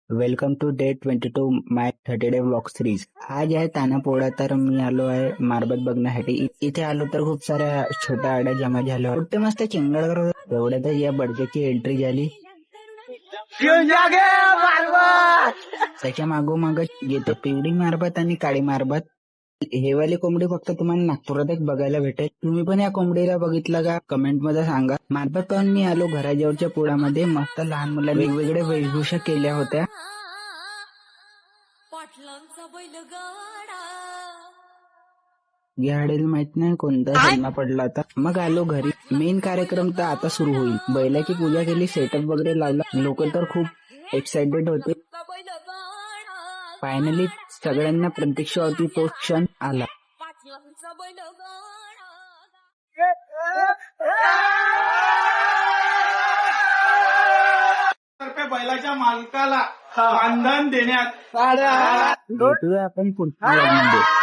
Welcome to day 22 my 30 day vlog series. आज आहे तानापोळा, तर मी आलो आहे मारबत बघण्यासाठी। इथे आलो तर खूप साऱ्या छोट्या आड्या जमा झाल्या, कुठे मस्त चिंगड करत एवढ्यातच या बडक्याची एंट्री झाली। त्याच्या मागोमाग येते पिवळी मारबत आणि काळी मारबत। हे वाली कोंबडी फक्त तुम्हाला नागपुरातच बघायला भेटेल। तुम्ही पण या कोंबडीला बघितलं का? कमेंट मध्ये सांगा। मारबत पाहून मी आलो घराजवळच्या पोळामध्ये। मस्त लहान मुलांनी वेगवेगळ्या वेशभूषा केल्या होत्या। या आडेल माहित नाही कोणता सिनेमा पडला होता। मग आलो घरी। मेन कार्यक्रम तर आता सुरू होईल। बैलाची पूजा केली, सेटअप वगैरे लावला। लोक तर खूप एक्साइटेड होते। फायनली सगळ्यांना प्रतीक्षा होती, तो क्षण आला। बैलाच्या मालकाला मानधन देण्यात भेटूया आपण पुढच्या व्लॉगमध्ये।